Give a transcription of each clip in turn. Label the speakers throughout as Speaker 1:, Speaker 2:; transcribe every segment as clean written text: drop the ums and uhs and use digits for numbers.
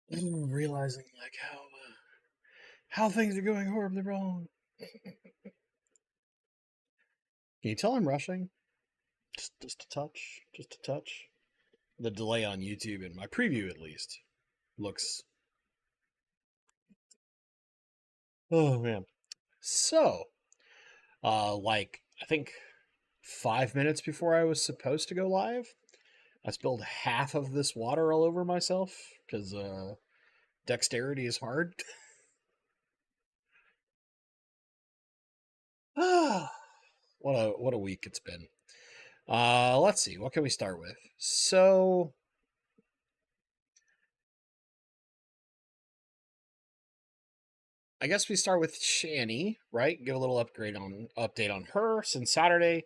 Speaker 1: Realizing like how things are going horribly wrong. Can you tell I'm rushing? Just a touch, just a touch. The delay on YouTube in my preview at least looks. Oh man. So, like I think 5 minutes before I was supposed to go live, I spilled half of this water all over myself because dexterity is hard. Ah, what a week it's been. Let's see, what can we start with? So I guess we start with Shani, right? Give a little update on her since Saturday.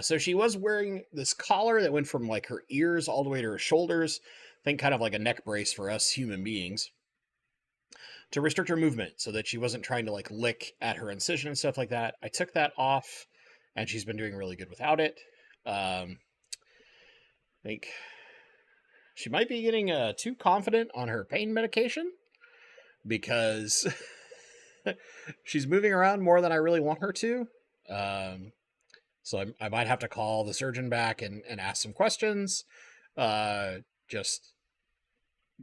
Speaker 1: So she was wearing this collar that went from like her ears all the way to her shoulders. I think kind of like a neck brace for us human beings to restrict her movement so that she wasn't trying to like lick at her incision and stuff like that. I took that off, and she's been doing really good without it. I think she might be getting too confident on her pain medication because she's moving around more than I really want her to. Um, so I might have to call the surgeon back and ask some questions, just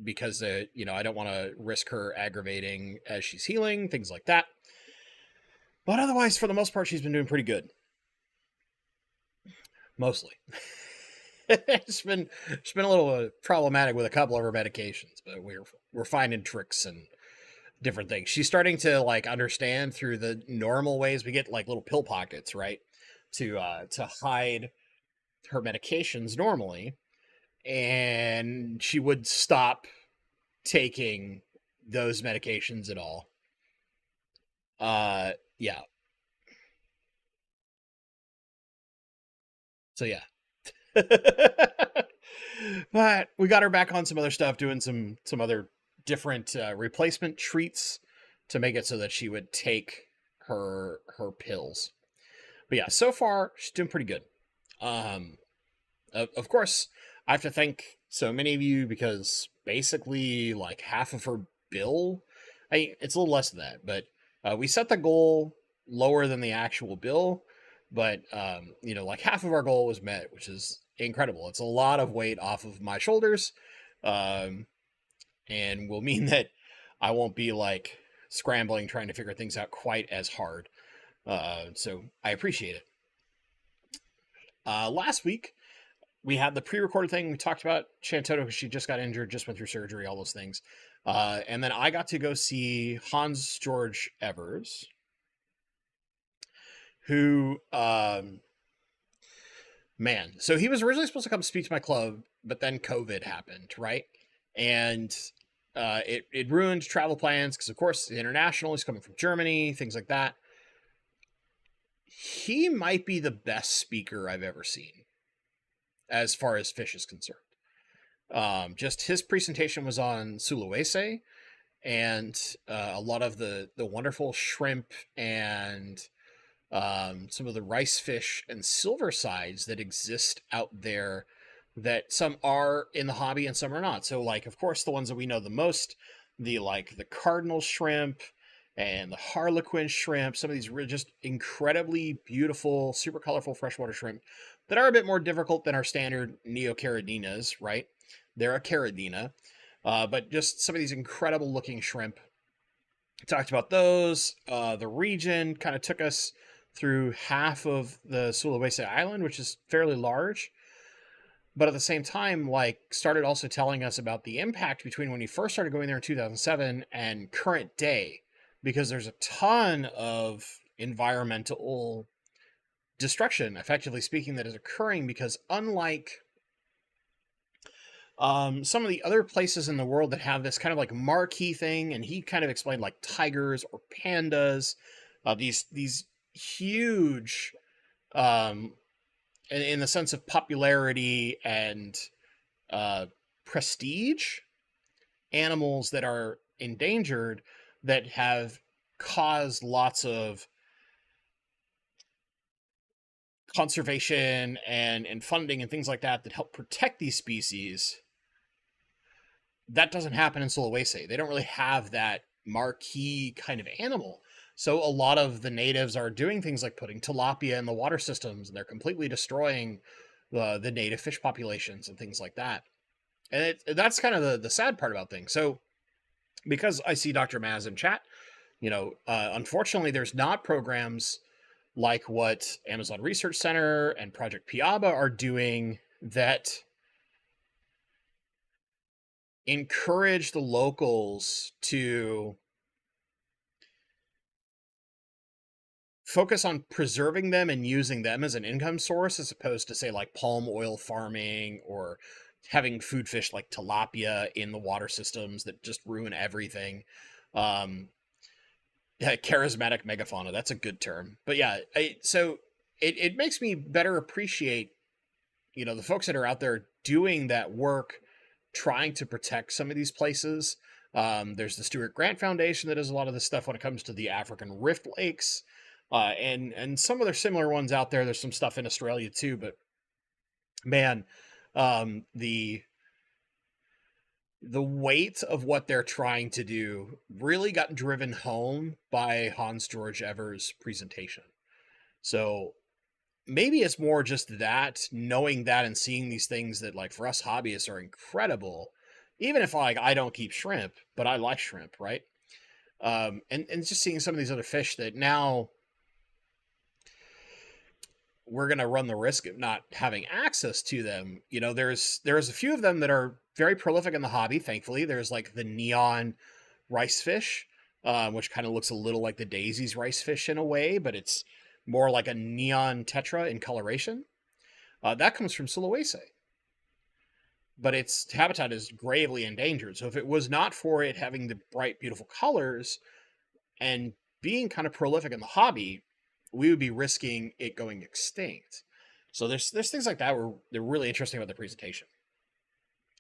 Speaker 1: because I don't want to risk her aggravating as she's healing, things like that. But otherwise, for the most part, she's been doing pretty good. Mostly. It's been a little problematic with a couple of her medications, but we're finding tricks and different things. She's starting to like understand through the normal ways we get like little pill pockets, right? To hide her medications normally, and she would stop taking those medications at all. Yeah. So yeah. But we got her back on some other stuff, doing some other different replacement treats to make it so that she would take her pills. But yeah, so far she's doing pretty good. Um, of course, I have to thank so many of you because basically like half of her bill, it's a little less than that, but we set the goal lower than the actual bill, but like half of our goal was met, which is incredible. It's a lot of weight off of my shoulders, um, and will mean that I won't be like scrambling trying to figure things out quite as hard. So I appreciate it. Last week we had the pre-recorded thing. We talked about Chantoto because she just got injured, just went through surgery, all those things. And then I got to go see Hans George Evers, who, man, so he was originally supposed to come speak to my club, but then COVID happened, right? And it ruined travel plans because, of course, the international, he's coming from Germany, things like that. He might be the best speaker I've ever seen as far as fish is concerned. Just his presentation was on Sulawesi and a lot of the wonderful shrimp and some of the rice fish and silver sides that exist out there, that some are in the hobby and some are not. So like, of course, the ones that we know the most, the cardinal shrimp and the harlequin shrimp, some of these just incredibly beautiful, super colorful freshwater shrimp that are a bit more difficult than our standard neocaradinas, right? They're a caridina, but just some of these incredible looking shrimp. Talked about those. The region kind of took us through half of the Sulawesi Island, which is fairly large. But at the same time, like, started also telling us about the impact between when he first started going there in 2007 and current day, because there's a ton of environmental destruction, effectively speaking, that is occurring because unlike some of the other places in the world that have this kind of like marquee thing, and he kind of explained like tigers or pandas, these huge, um, in the sense of popularity and uh, prestige, animals that are endangered that have caused lots of conservation and funding and things like that that help protect these species, that doesn't happen in Sulawesi. They don't really have that marquee kind of animal. So a lot of the natives are doing things like putting tilapia in the water systems, and they're completely destroying the native fish populations and things like that. And that's kind of the sad part about things. So because I see Dr. Maz in chat, unfortunately, there's not programs like what Amazon Research Center and Project Piaba are doing that encourage the locals to focus on preserving them and using them as an income source, as opposed to, say, like palm oil farming or having food fish like tilapia in the water systems that just ruin everything. Charismatic megafauna, that's a good term. But yeah, so it makes me better appreciate, the folks that are out there doing that work, trying to protect some of these places. There's the Stuart Grant Foundation that does a lot of this stuff when it comes to the African Rift Lakes, and some other similar ones out there. There's some stuff in Australia too, but man, the weight of what they're trying to do really got driven home by Hans Georg Evers' presentation. So maybe it's more just that, knowing that and seeing these things that, like, for us hobbyists are incredible, even if, like, I don't keep shrimp, but I like shrimp, right? And just seeing some of these other fish that now we're going to run the risk of not having access to them. There's a few of them that are very prolific in the hobby, thankfully. There's like the neon rice fish, which kind of looks a little like the Daisy's rice fish in a way, but it's more like a neon tetra in coloration. That comes from Sulawesi, but its habitat is gravely endangered. So if it was not for it having the bright, beautiful colors and being kind of prolific in the hobby, we would be risking it going extinct. So there's things like that where they're really interesting about the presentation.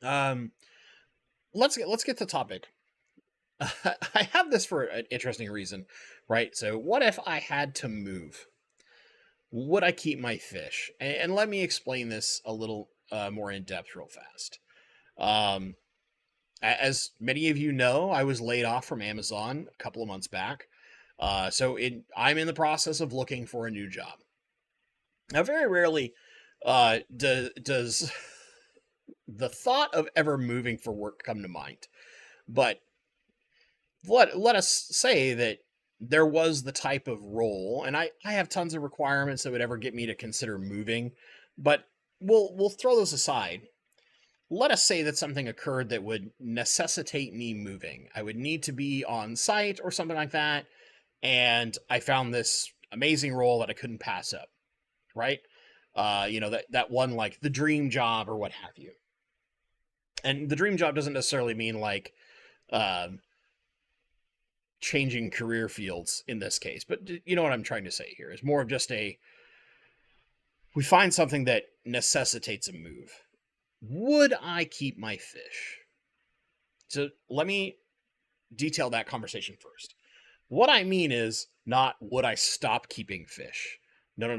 Speaker 1: Let's get to the topic. I have this for an interesting reason, right? So what if I had to move? Would I keep my fish? And let me explain this a little more in depth real fast. As many of you know, I was laid off from Amazon a couple of months back. So I'm in the process of looking for a new job. Now, very rarely does the thought of ever moving for work come to mind. But let us say that there was the type of role, and I have tons of requirements that would ever get me to consider moving, but we'll throw those aside. Let us say that something occurred that would necessitate me moving. I would need to be on site or something like that, and I found this amazing role that I couldn't pass up, right? That one, like the dream job or what have you. And the dream job doesn't necessarily mean like changing career fields in this case, but you know what I'm trying to say here is more of just we find something that necessitates a move. Would I keep my fish? So let me detail that conversation first. What I mean is not would I stop keeping fish. No.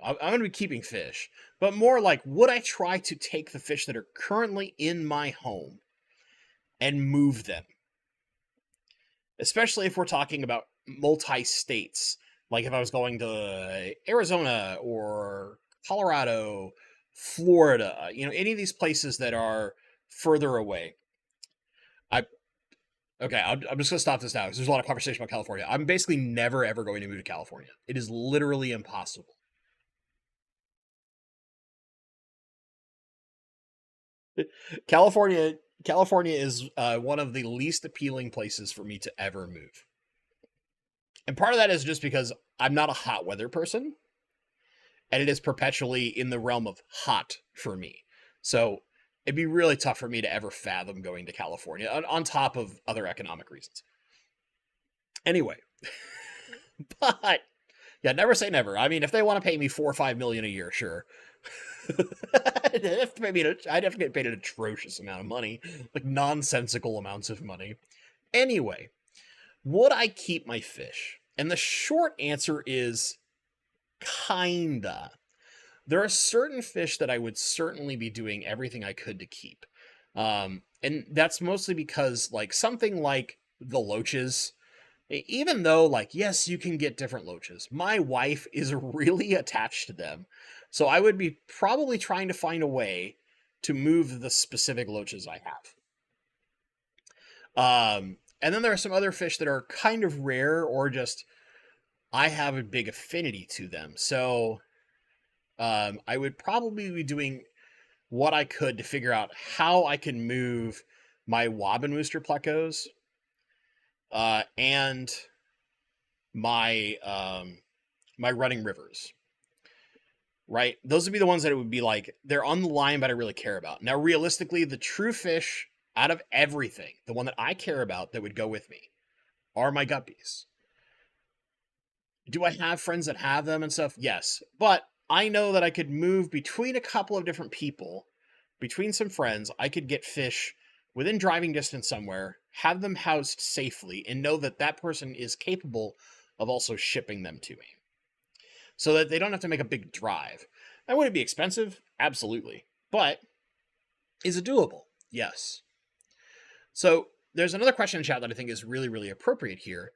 Speaker 1: I'm going to be keeping fish, but more like, would I try to take the fish that are currently in my home and move them? Especially if we're talking about multi-states, like if I was going to Arizona or Colorado, Florida, any of these places that are further away. I'm just going to stop this now because there's a lot of conversation about California. I'm basically never, ever going to move to California. It is literally impossible. California is one of the least appealing places for me to ever move. And part of that is just because I'm not a hot weather person, and it is perpetually in the realm of hot for me. So it'd be really tough for me to ever fathom going to California, on top of other economic reasons. Anyway, but yeah, never say never. I mean, if they want to pay me $4 or $5 million a year, sure. I'd have to get paid an atrocious amount of money, like nonsensical amounts of money. Anyway, would I keep my fish? And the short answer is kinda. There are certain fish that I would certainly be doing everything I could to keep. And that's mostly because, like, something like the loaches, even though, like, yes, you can get different loaches, my wife is really attached to them. So I would be probably trying to find a way to move the specific loaches I have. And then there are some other fish that are kind of rare, or just I have a big affinity to them. So I would probably be doing what I could to figure out how I can move my Wabbenmooster plecos and my running rivers. Right, those would be the ones that it would be like they're on the line, but I really care about. Now, realistically, the true fish out of everything, the one that I care about that would go with me, are my guppies. Do I have friends that have them and stuff? Yes. But I know that I could move between a couple of different people, between some friends. I could get fish within driving distance somewhere, have them housed safely, and know that that person is capable of also shipping them to me so that they don't have to make a big drive. That would it be expensive? Absolutely. But is it doable? Yes. So there's another question in chat that I think is really, really appropriate here.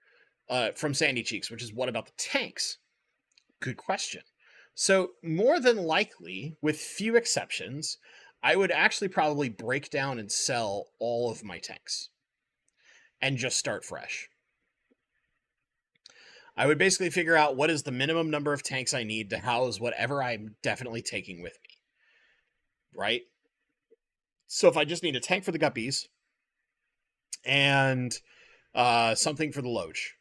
Speaker 1: From Sandy Cheeks, which is what about the tanks? Good question. So more than likely, with few exceptions, I would actually probably break down and sell all of my tanks and just start fresh. I would basically figure out what is the minimum number of tanks I need to house whatever I'm definitely taking with me, right? So if I just need a tank for the guppies and something for the loach,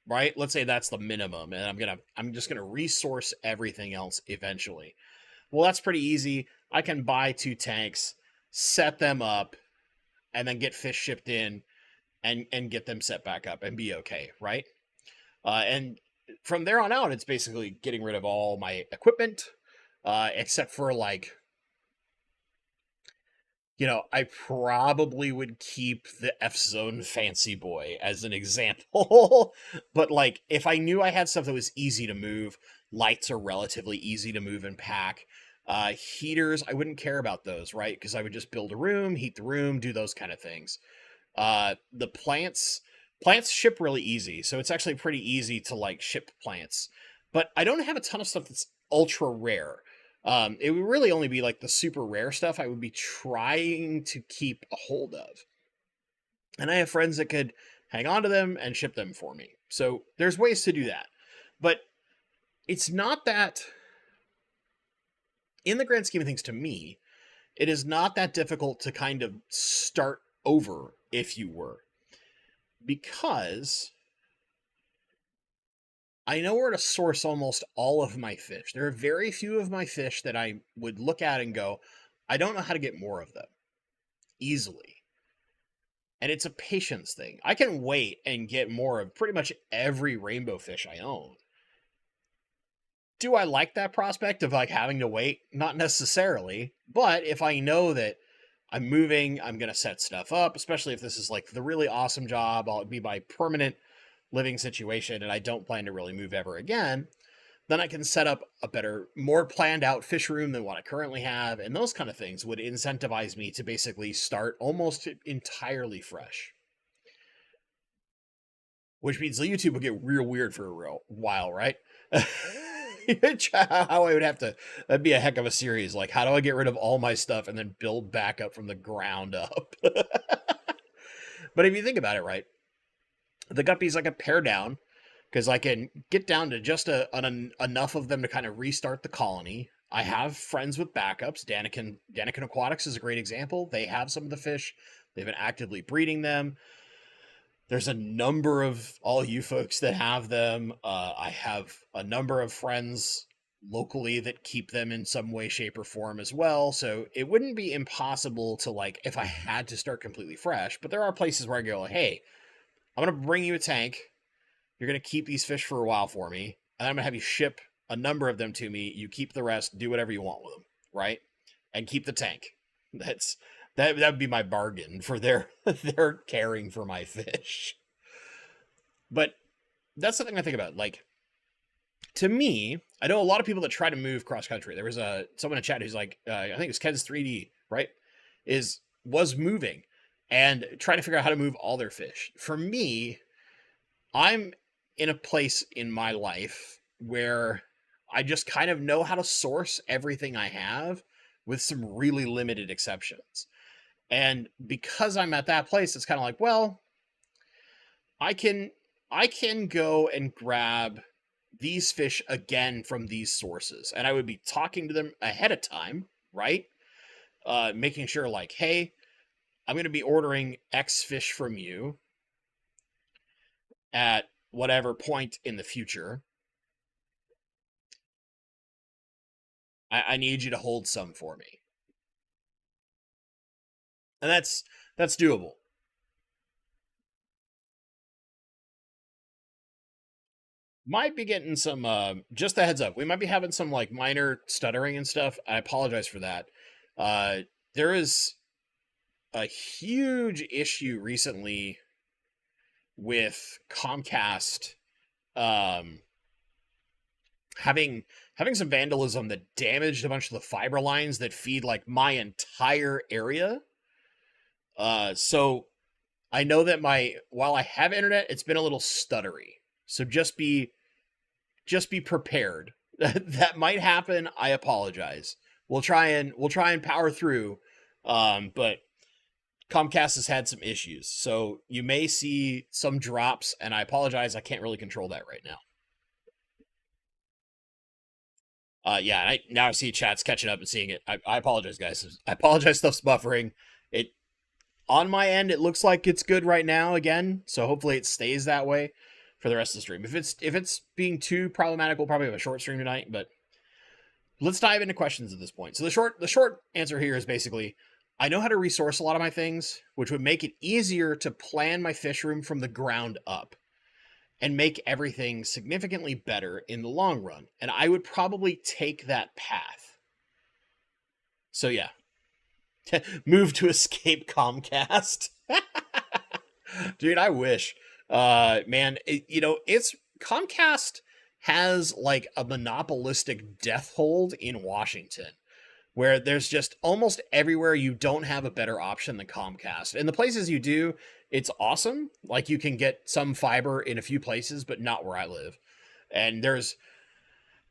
Speaker 1: right? Let's say that's the minimum, and I'm just gonna resource everything else eventually. Well, that's pretty easy. I can buy 2 tanks, set them up, and then get fish shipped in, and get them set back up and be okay, right? And from there on out, it's basically getting rid of all my equipment, except for, like, I probably would keep the F Zone Fancy Boy as an example. But, like, if I knew I had stuff that was easy to move, lights are relatively easy to move and pack. Heaters, I wouldn't care about those, right? Because I would just build a room, heat the room, do those kind of things. The plants ship really easy, so it's actually pretty easy to, like, ship plants. But I don't have a ton of stuff that's ultra rare. It would really only be like the super rare stuff I would be trying to keep a hold of. And I have friends that could hang on to them and ship them for me. So there's ways to do that. But it's not that, in the grand scheme of things, to me, it is not that difficult to kind of start over, if you were. Because I know where to source almost all of my fish. There are very few of my fish that I would look at and go, I don't know how to get more of them easily. And it's a patience thing. I can wait and get more of pretty much every rainbow fish I own. Do I like that prospect of, like, having to wait? Not necessarily. But if I know that I'm moving, I'm going to set stuff up, especially if this is, like, the really awesome job, I'll be my permanent living situation, and I don't plan to really move ever again, then I can set up a better, more planned out fish room than what I currently have, and those kind of things would incentivize me to basically start almost entirely fresh. Which means the YouTube would get real weird for a real while, right? How I would have to, that'd be a heck of a series. Like, how do I get rid of all my stuff and then build back up from the ground up? But if you think about it, right, the guppies I can pare down because I can get down to just enough of them to kind of restart the colony. I have friends with backups. Daniken Aquatics is a great example. They have some of the fish. They've been actively breeding them. There's a number of all you folks that have them. I have a number of friends locally that keep them in some way, shape, or form as well. So it wouldn't be impossible to, like, if I had to start completely fresh. But there are places where I go, hey, I'm going to bring you a tank. You're going to keep these fish for a while for me. And I'm going to have you ship a number of them to me. You keep the rest, do whatever you want with them, right? And keep the tank. That would be my bargain for their caring for my fish. But that's something I think about. Like, To me, I know a lot of people that try to move cross country. There was someone in chat who's like, I think it's Ken's 3D, right? Was moving and trying to figure out how to move all their fish. For me, I'm in a place in my life where I just kind of know how to source everything I have with some really limited exceptions. And because I'm at that place, it's kind of like, well, I can I can go and grab these fish again from these sources. And I would be talking to them ahead of time, right? Making sure like, hey, I'm going to be ordering X fish from you at whatever point in the future. I need you to hold some for me. And that's doable. Might be getting some just a heads up. We might be having some like minor stuttering and stuff. I apologize for that. Uh there is a huge issue recently with Comcast um having some vandalism that damaged a bunch of the fiber lines that feed like my entire area. So I know that while I have internet, it's been a little stuttery. So just be prepared. That might happen. I apologize. We'll try and power through. But Comcast has had some issues. So you may see some drops, and I apologize. I can't really control that right now. Yeah, now I see chat's catching up and seeing it. I apologize, guys. I apologize. Stuff's buffering. It on my end, it looks like it's good right now again. So hopefully it stays that way for the rest of the stream. If it's being too problematic, we'll probably have a short stream tonight. But let's dive into questions at this point. So the short answer here is basically, I know how to resource a lot of my things, which would make it easier to plan my fish room from the ground up and make everything significantly better in the long run. And I would probably take that path. So yeah, move to escape Comcast. Dude, I wish. Man, it's Comcast has like a monopolistic death hold in Washington where there's just almost everywhere you don't have a better option than Comcast. And the places you do, it's awesome. Like you can get some fiber in a few places, but not where I live. And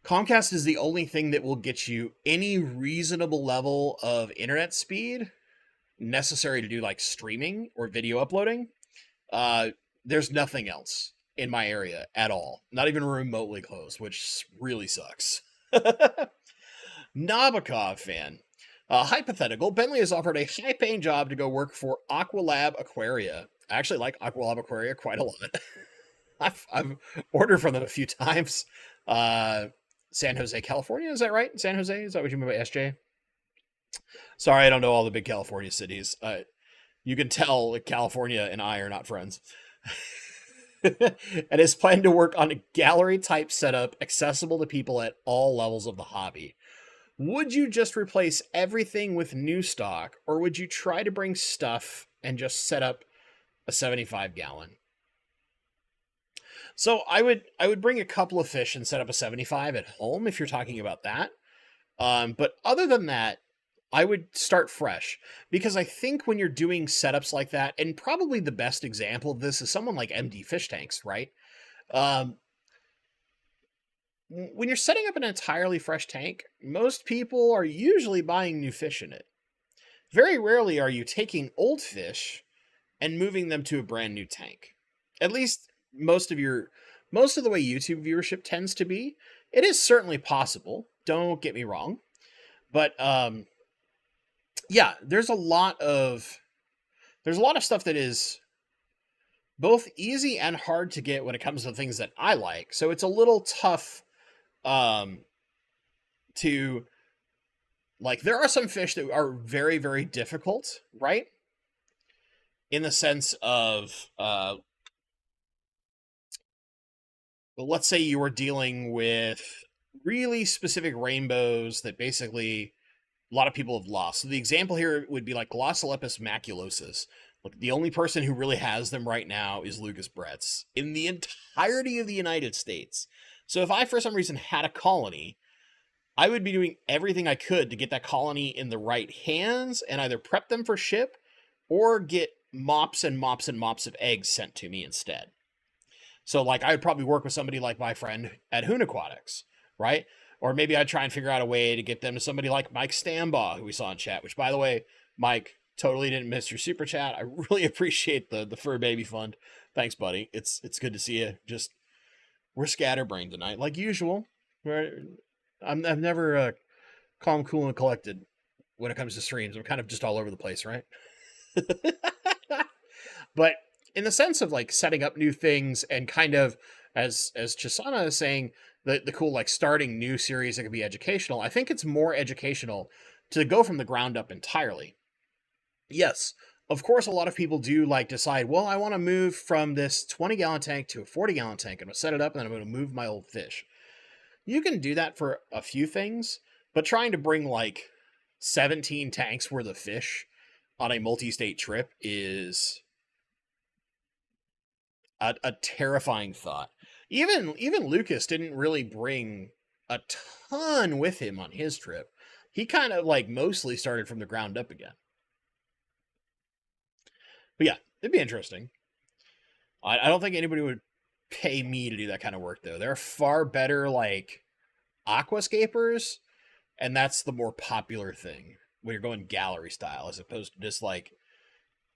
Speaker 1: Comcast is the only thing that will get you any reasonable level of internet speed necessary to do like streaming or video uploading. There's nothing else in my area at all, not even remotely close, which really sucks. Nabokov fan. Hypothetical, Bentley has offered a high-paying job to go work for Aqualab Aquaria. I actually like Aqualab Aquaria quite a lot. I've ordered from them a few times. San Jose, California, is that right? San Jose, is that what you mean by SJ? Sorry, I don't know all the big California cities. You can tell California and I are not friends. And is planned to work on a gallery-type setup accessible to people at all levels of the hobby. Would you just replace everything with new stock, or would you try to bring stuff and just set up a 75-gallon? So I would bring a couple of fish and set up a 75 at home if you're talking about that. But other than that, I would start fresh, because I think when you're doing setups like that, and probably the best example of this is someone like MD Fish Tanks, right? When you're setting up an entirely fresh tank, most people are usually buying new fish in it. Very rarely are you taking old fish and moving them to a brand new tank. At least most of the way YouTube viewership tends to be. It is certainly possible, don't get me wrong. But yeah, there's a lot of stuff that is both easy and hard to get when it comes to things that I like. So it's a little tough to like, there are some fish that are very, very difficult, right? In the sense of let's say you were dealing with really specific rainbows that basically a lot of people have lost. So the example here would be like Glossolepis maculosus. Look, the only person who really has them right now is Lucas Bretz in the entirety of the United States. So if I, for some reason, had a colony, I would be doing everything I could to get that colony in the right hands and either prep them for ship or get mops and mops and mops of eggs sent to me instead. So, like, I would probably work with somebody like my friend at Hoon Aquatics, right? Or maybe I'd try and figure out a way to get them to somebody like Mike Stambaugh, who we saw in chat, which, by the way, Mike, totally didn't miss your super chat. I really appreciate the fur baby fund. Thanks, buddy. It's good to see you. Just, we're scatterbrained tonight, like usual. I'm never calm, cool, and collected when it comes to streams. I'm kind of just all over the place, right? But in the sense of like setting up new things and kind of as Chisana is saying, the cool like starting new series that can be educational, I think it's more educational to go from the ground up entirely. Yes, of course, a lot of people do like decide, well, I want to move from this 20-gallon tank to a 40-gallon tank. I'm going to set it up and then I'm going to move my old fish. You can do that for a few things, but trying to bring like 17 tanks worth of fish on a multi-state trip is a terrifying thought. Even Lucas didn't really bring a ton with him on his trip. He kind of like mostly started from the ground up again. But yeah, it'd be interesting. I don't think anybody would pay me to do that kind of work though. There are far better like aquascapers, and that's the more popular thing when you're going gallery style, as opposed to just like,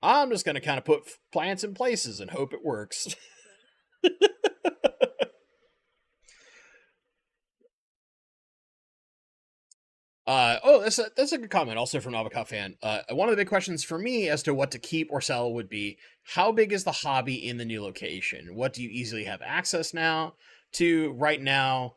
Speaker 1: I'm just going to kind of put plants in places and hope it works. That's a good comment, also from Avocado fan. One of the big questions for me as to what to keep or sell would be, how big is the hobby in the new location? What do you easily have access now to right now?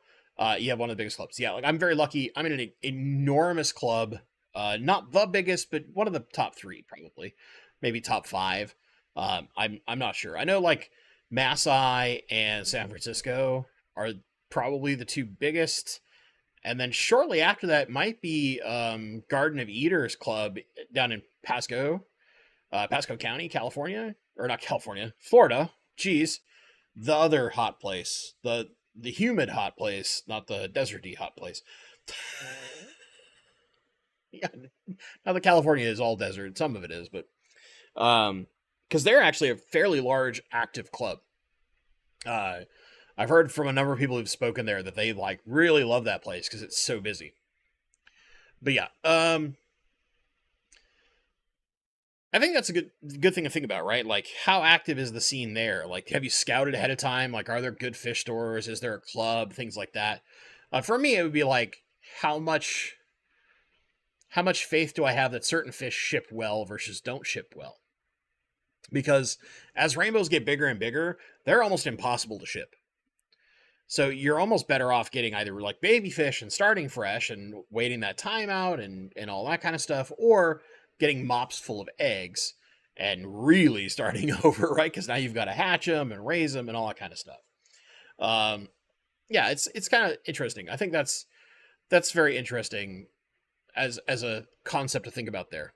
Speaker 1: You have one of the biggest clubs. Yeah, like I'm very lucky. I'm in an enormous club. Not the biggest, but one of the top 3, probably, maybe top 5. I'm not sure. I know like Maasai and San Francisco are probably the 2 biggest. And then shortly after that might be Garden of Eaters Club down in Pasco County, California, or not California, Florida. Geez, the other hot place, the humid hot place, not the deserty hot place. Yeah, now that California is all desert, some of it is, but because they're actually a fairly large active club. I've heard from a number of people who've spoken there that they like really love that place because it's so busy. But yeah, I think that's a good thing to think about, right? Like, how active is the scene there? Like, have you scouted ahead of time? Like, are there good fish stores? Is there a club? Things like that. For me, it would be like, how much faith do I have that certain fish ship well versus don't ship well? Because as rainbows get bigger and bigger, they're almost impossible to ship. So you're almost better off getting either like baby fish and starting fresh and waiting that time out and all that kind of stuff, or getting mops full of eggs and really starting over, right? Because now you've got to hatch them and raise them and all that kind of stuff. Yeah, it's kind of interesting. I think that's very interesting as a concept to think about there.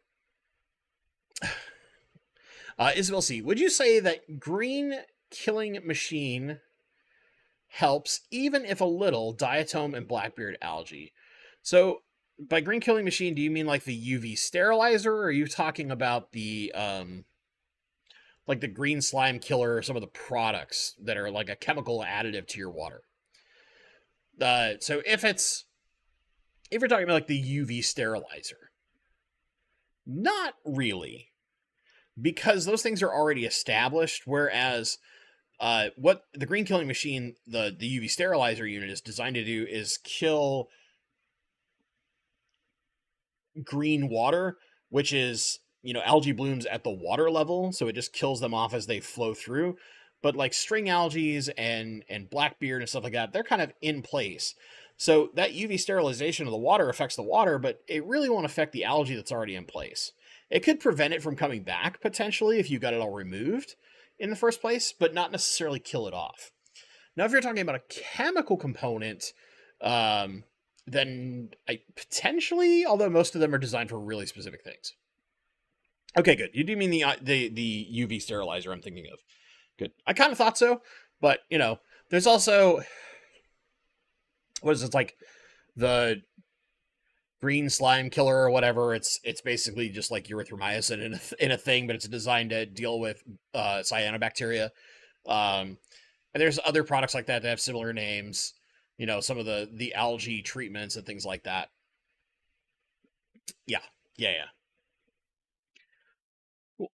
Speaker 1: Isabel C, would you say that green killing machine helps, even if a little, diatom and blackbeard algae? So by green killing machine, do you mean like the UV sterilizer, or are you talking about the like the green slime killer, or some of the products that are like a chemical additive to your water? So if you're talking about like the UV sterilizer, not really, because those things are already established, whereas what the green killing machine, the UV sterilizer unit, is designed to do is kill green water, which is, algae blooms at the water level, so it just kills them off as they flow through. But like string algae and blackbeard and stuff like that, they're kind of in place. So that UV sterilization of the water affects the water, but it really won't affect the algae that's already in place. It could prevent it from coming back potentially if you got it all removed in the first place, but not necessarily kill it off. Now, if you're talking about a chemical component, then I potentially, although most of them are designed for really specific things. Okay, good. You do mean the UV sterilizer I'm thinking of. Good. I kind of thought so, but there's also what is it, like the green slime killer or whatever. It's basically just like erythromycin in a thing, but it's designed to deal with cyanobacteria. And there's other products like that that have similar names. You know, some of the algae treatments and things like that. Yeah, yeah, yeah. Well,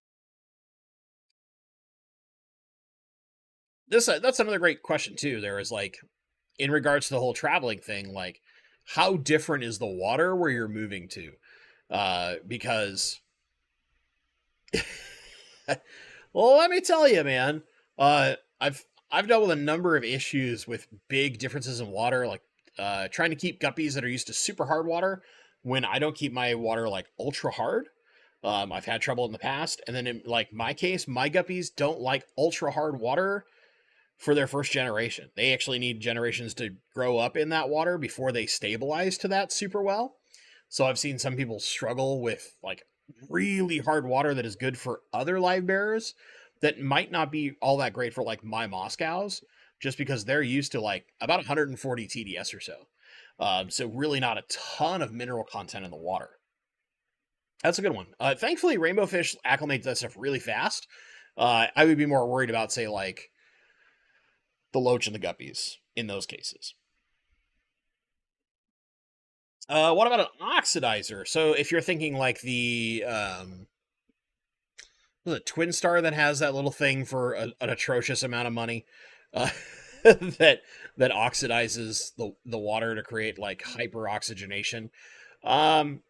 Speaker 1: this that's another great question too. There is like in regards to the whole traveling thing, like how different is the water where you're moving to? Because well, let me tell you, man. I've dealt with a number of issues with big differences in water, like trying to keep guppies that are used to super hard water when I don't keep my water like ultra hard. I've had trouble in the past, and then in like my case, my guppies don't like ultra hard water for their first generation. They actually need generations to grow up in that water before they stabilize to that super well. So I've seen some people struggle with like really hard water that is good for other live bearers that might not be all that great for like my Moscows, just because they're used to like about 140 TDS or so. So really not a ton of mineral content in the water. That's a good one. Thankfully, rainbow fish acclimate to that stuff really fast. I would be more worried about, say, like the loach and the guppies in those cases. What about an oxidizer? So if you're thinking like the Twin Star that has that little thing for an atrocious amount of money, uh, that oxidizes the water to create like hyper oxygenation. Um,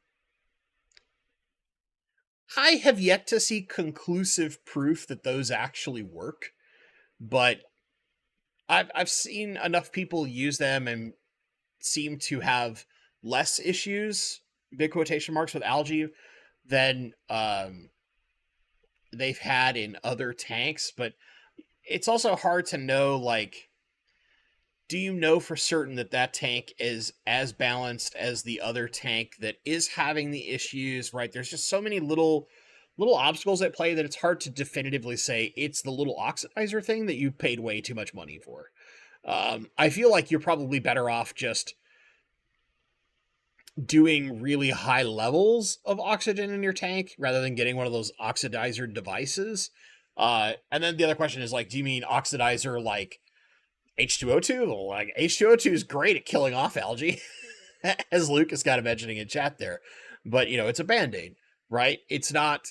Speaker 1: I have yet to see conclusive proof that those actually work, but I've seen enough people use them and seem to have less issues, big quotation marks, with algae than they've had in other tanks. But it's also hard to know, like, do you know for certain that that tank is as balanced as the other tank that is having the issues, right? There's just so many little obstacles at play that it's hard to definitively say it's the little oxidizer thing that you paid way too much money for. I feel like you're probably better off just doing really high levels of oxygen in your tank rather than getting one of those oxidizer devices. And then the other question is like, do you mean oxidizer like H2O2? Well, like H2O2 is great at killing off algae, as Luke is kind of mentioning in chat there. But you know, it's a band-aid, right? It's not.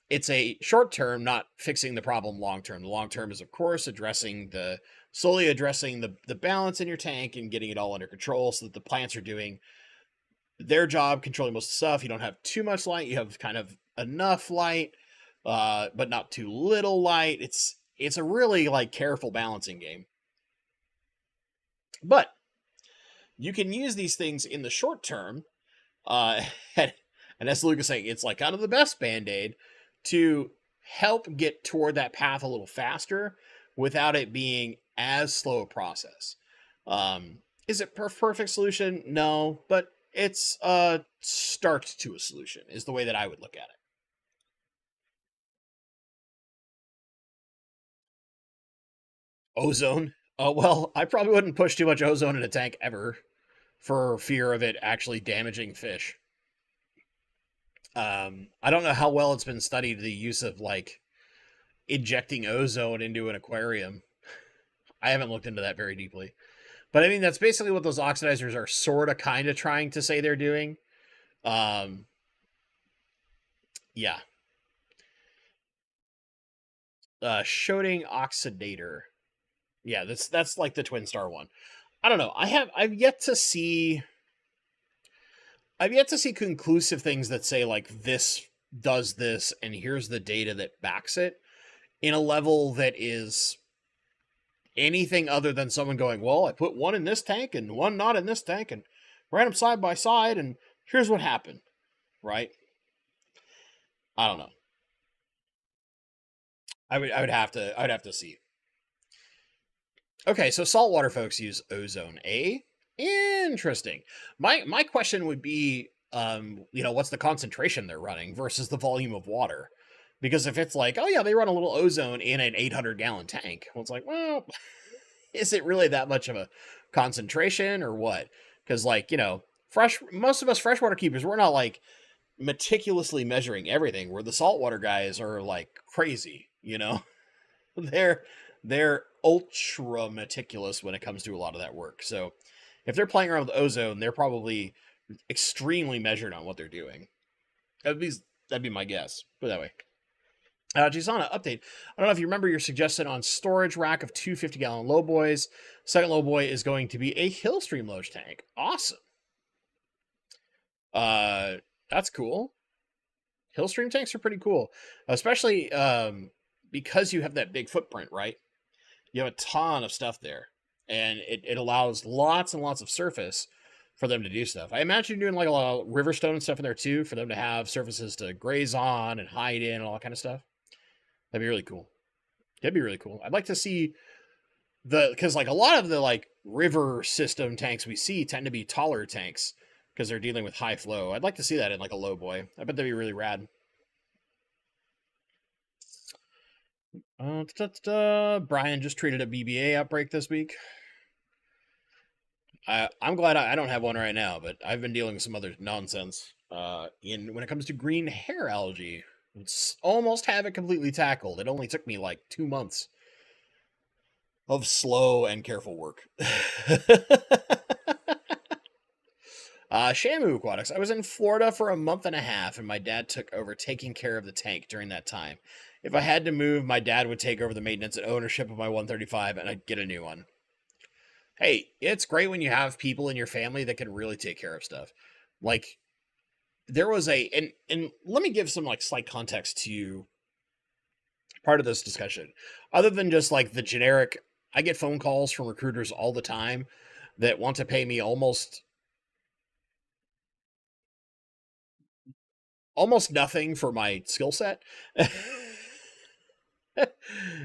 Speaker 1: It's a short term, not fixing the problem long term. The long term is, of course, slowly addressing the balance in your tank and getting it all under control so that the plants are doing their job, controlling most of the stuff. You don't have too much light. You have kind of enough light, but not too little light. It's a really like careful balancing game. But you can use these things in the short term, and as Luke is saying, it's like kind of the best band-aid to help get toward that path a little faster without it being as slow a process. Is it perfect solution? No, but it's a start to a solution is the way that I would look at it. Ozone. Well, I probably wouldn't push too much ozone in a tank ever for fear of it actually damaging fish. I don't know how well it's been studied, the use of like injecting ozone into an aquarium. I haven't looked into that very deeply. But I mean, that's basically what those oxidizers are sort of kind of trying to say they're doing. Um, yeah. Shooting oxidator. Yeah, that's like the Twin Star one. I don't know. I've yet to see conclusive things that say like this does this and here's the data that backs it in a level that is anything other than someone going, well, I put one in this tank and one not in this tank and ran them side by side and here's what happened, right? I don't know. I'd have to see. Okay, so saltwater folks use ozone A. Interesting. My question would be, what's the concentration they're running versus the volume of water? Because if it's like, oh yeah, they run a little ozone in an 800-gallon tank, well, it's like, well, is it really that much of a concentration or what? Because like, most of us freshwater keepers, we're not like meticulously measuring everything, where the saltwater guys are like crazy, they're they're ultra meticulous when it comes to a lot of that work. So if they're playing around with ozone, they're probably extremely measured on what they're doing. That'd be my guess. Put it that way. Gisana, update. I don't know if you remember your suggestion on storage rack of two 50-gallon low boys. Second low boy is going to be a Hillstream loge tank. Awesome. That's cool. Hillstream tanks are pretty cool, especially because you have that big footprint, right? You have a ton of stuff there, and it allows lots and lots of surface for them to do stuff. I imagine you're doing like a lot of riverstone and stuff in there too, for them to have surfaces to graze on and hide in and all that kind of stuff. That'd be really cool. That'd be really cool. I'd like to see because like a lot of the like river system tanks we see tend to be taller tanks because they're dealing with high flow. I'd like to see that in like a low boy. I bet that'd be really rad. Brian just treated a BBA outbreak this week. I'm glad I don't have one right now, but I've been dealing with some other nonsense. When it comes to green hair algae, it's almost have it completely tackled. It only took me like 2 months of slow and careful work. Shamu Aquatics. I was in Florida for a month and a half, and my dad took over taking care of the tank during that time. If I had to move, my dad would take over the maintenance and ownership of my 135, and I'd get a new one. Hey, it's great when you have people in your family that can really take care of stuff. Like, there was and let me give some like slight context to part of this discussion. Other than just like the generic, I get phone calls from recruiters all the time that want to pay me almost nothing for my skill set.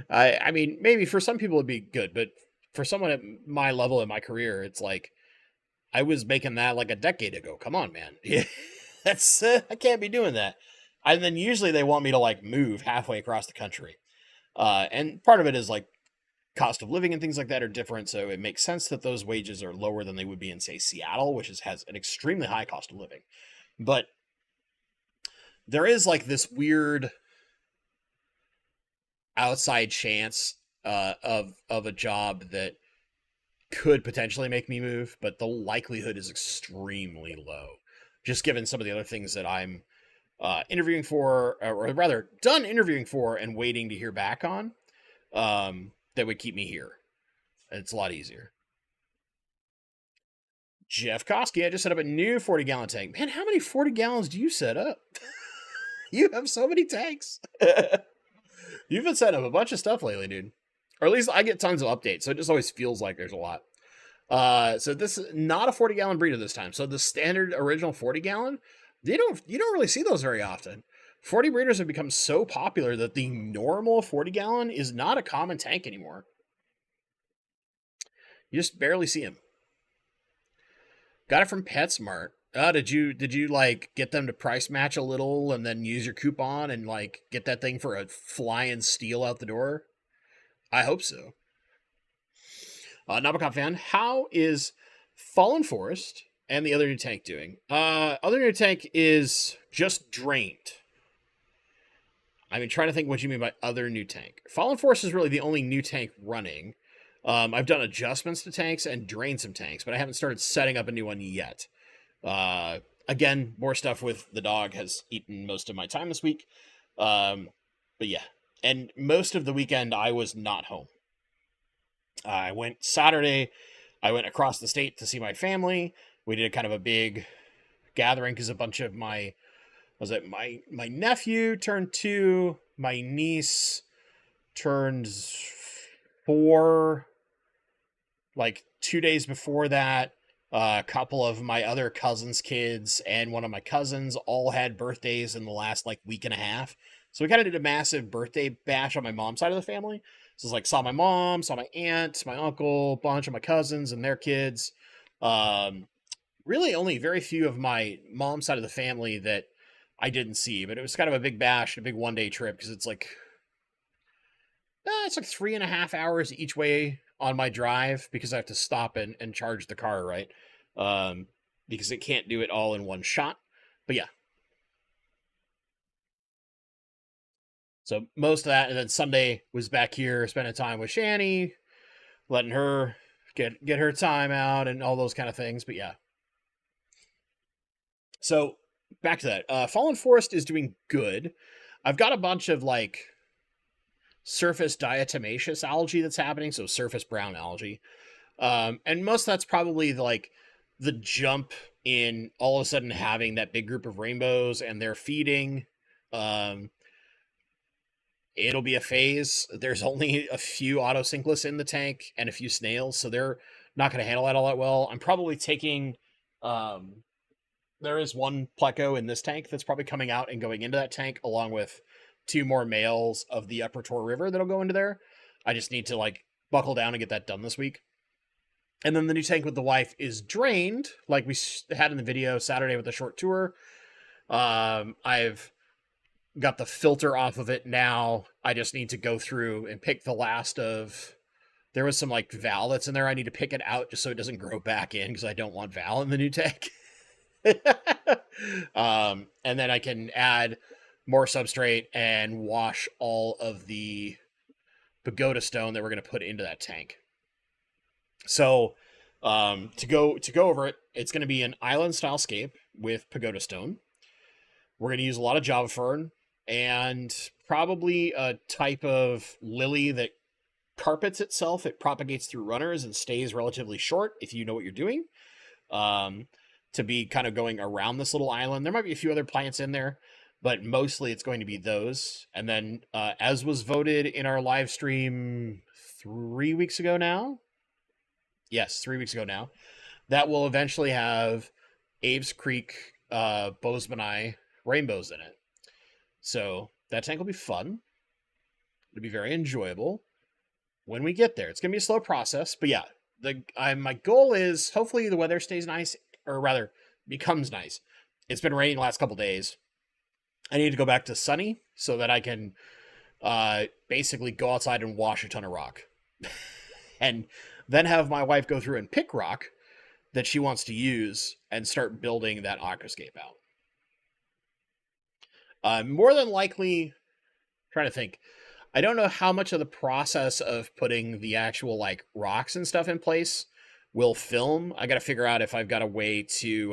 Speaker 1: I mean, maybe for some people it'd be good, but for someone at my level in my career, it's like I was making that like a decade ago. Come on, man. That's I can't be doing that. And then usually they want me to like move halfway across the country. And part of it is like cost of living and things like that are different, so it makes sense that those wages are lower than they would be in say Seattle, which has an extremely high cost of living. But there is like this weird outside chance of a job that could potentially make me move, but the likelihood is extremely low, just given some of the other things that I'm interviewing for, or rather done interviewing for and waiting to hear back on, that would keep me here. It's a lot easier. Jeff Koski, I just set up a new 40-gallon tank. Man, how many 40 gallons do you set up? You have so many tanks. You've been setting up a bunch of stuff lately, dude. Or at least I get tons of updates, so it just always feels like there's a lot. So this is not a 40-gallon breeder this time. So the standard original 40-gallon, you don't really see those very often. 40 breeders have become so popular that the normal 40-gallon is not a common tank anymore. You just barely see them. Got it from PetSmart. Did you like get them to price match a little and then use your coupon and like get that thing for a flying steal out the door? I hope so. Nabokov fan, how is Fallen Forest and the other new tank doing? Other new tank is just drained. I've been trying to think what you mean by other new tank. Fallen Forest is really the only new tank running. I've done adjustments to tanks and drained some tanks, but I haven't started setting up a new one yet. Again, more stuff with the dog has eaten most of my time this week. But yeah, and most of the weekend I was not home. I went Saturday. I went across the state to see my family. We did kind of a big gathering because a bunch of my nephew turned 2, my niece turned 4. Like 2 days before that, a couple of my other cousins' kids and one of my cousins all had birthdays in the last like week and a half. So we kind of did a massive birthday bash on my mom's side of the family. So it's like saw my mom, saw my aunt, my uncle, a bunch of my cousins and their kids. Really only very few of my mom's side of the family that I didn't see, but it was kind of a big bash, a big 1-day trip because it's like 3.5 hours each way on my drive because I have to stop and charge the car, right? Um, because it can't do it all in one shot. But yeah, so most of that, and then Sunday was back here spending time with Shani, letting her get her time out and all those kind of things. But yeah, so back to that. Fallen Forest is doing good. I've got a bunch of like surface diatomaceous algae that's happening, so surface brown algae. And most of that's probably like the jump in all of a sudden having that big group of rainbows and they're feeding. Um, it'll be a phase. There's only a few autosynclus in the tank and a few snails, so they're not going to handle that all that well. I'm probably taking. There is one pleco in this tank that's probably coming out and going into that tank, along with two more males of the Upper Tor River that'll go into there. I just need to like buckle down and get that done this week. And then the new tank with the wife is drained, like we had in the video Saturday with the short tour. I've got the filter off of it now. I just need to go through and pick the last of. There was some like Val that's in there. I need to pick it out just so it doesn't grow back in because I don't want Val in the new tank. And then I can add more substrate and wash all of the pagoda stone that we're going to put into that tank. So to go over it, it's going to be an island style scape with pagoda stone. We're going to use a lot of Java fern and probably a type of lily that carpets itself. It propagates through runners and stays relatively short if you know what you're doing. To be kind of going around this little island. There might be a few other plants in there, but mostly it's going to be those. And then as was voted in our live stream 3 weeks ago now, yes, 3 weeks ago now, that will eventually have Aves Creek Bozemanai rainbows in it. So that tank will be fun. It'll be very enjoyable when we get there. It's going to be a slow process, but yeah, my goal is hopefully the weather stays nice, or rather becomes nice. It's been raining the last couple days. I need to go back to sunny so that I can basically go outside and wash a ton of rock. And then have my wife go through and pick rock that she wants to use and start building that aquascape out. More than likely, trying to think, I don't know how much of the process of putting the actual like rocks and stuff in place will film. I got to figure out if I've got a way to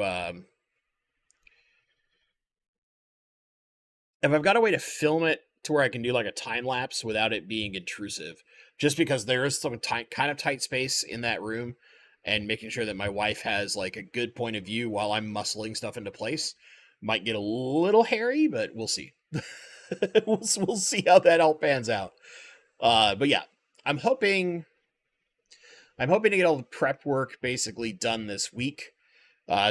Speaker 1: film it to where I can do like a time lapse without it being intrusive. Just because there is some kind of tight space in that room, and making sure that my wife has like a good point of view while I'm muscling stuff into place might get a little hairy, but we'll see. we'll see how that all pans out. But yeah, I'm hoping to get all the prep work basically done this week,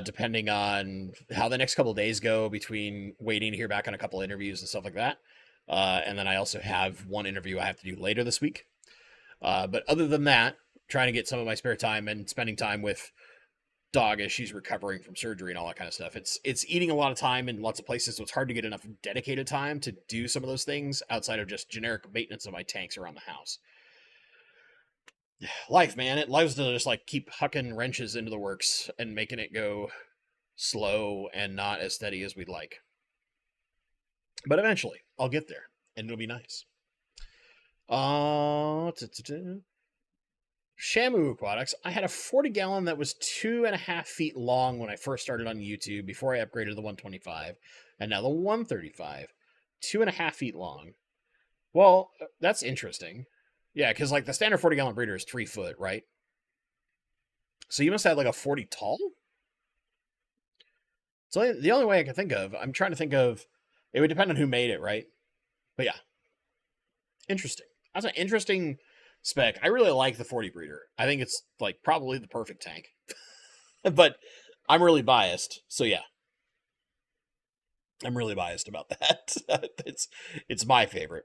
Speaker 1: depending on how the next couple of days go between waiting to hear back on a couple of interviews and stuff like that. And then I also have one interview I have to do later this week. But other than that, trying to get some of my spare time and spending time with dog as she's recovering from surgery and all that kind of stuff. It's eating a lot of time in lots of places, so it's hard to get enough dedicated time to do some of those things outside of just generic maintenance of my tanks around the house. Life, man. It loves to just like keep hucking wrenches into the works and making it go slow and not as steady as we'd like. But eventually, I'll get there, and it'll be nice. Shamu Aquatics. I had a 40-gallon that was 2.5 feet long when I first started on YouTube before I upgraded to the 125, and now the 135. 2.5 feet long. Well, that's interesting. Yeah, because like the standard 40-gallon breeder is 3 foot, right? So you must have like a 40 tall? So the only way I can think of, I'm trying to think of, it would depend on who made it, right? But yeah. Interesting. That's an interesting spec. I really like the 40 breeder. I think it's like probably the perfect tank. But I'm really biased, so yeah. I'm really biased about that. It's my favorite.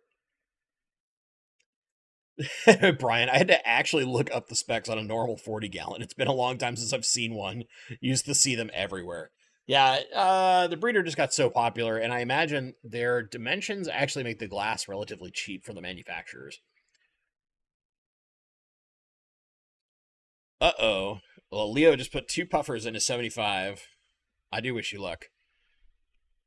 Speaker 1: Brian, I had to actually look up the specs on a normal 40-gallon. It's been a long time since I've seen one. Used to see them everywhere. Yeah, the breeder just got so popular, and I imagine their dimensions actually make the glass relatively cheap for the manufacturers. Uh-oh. Well, Leo just put 2 puffers into 75. I do wish you luck.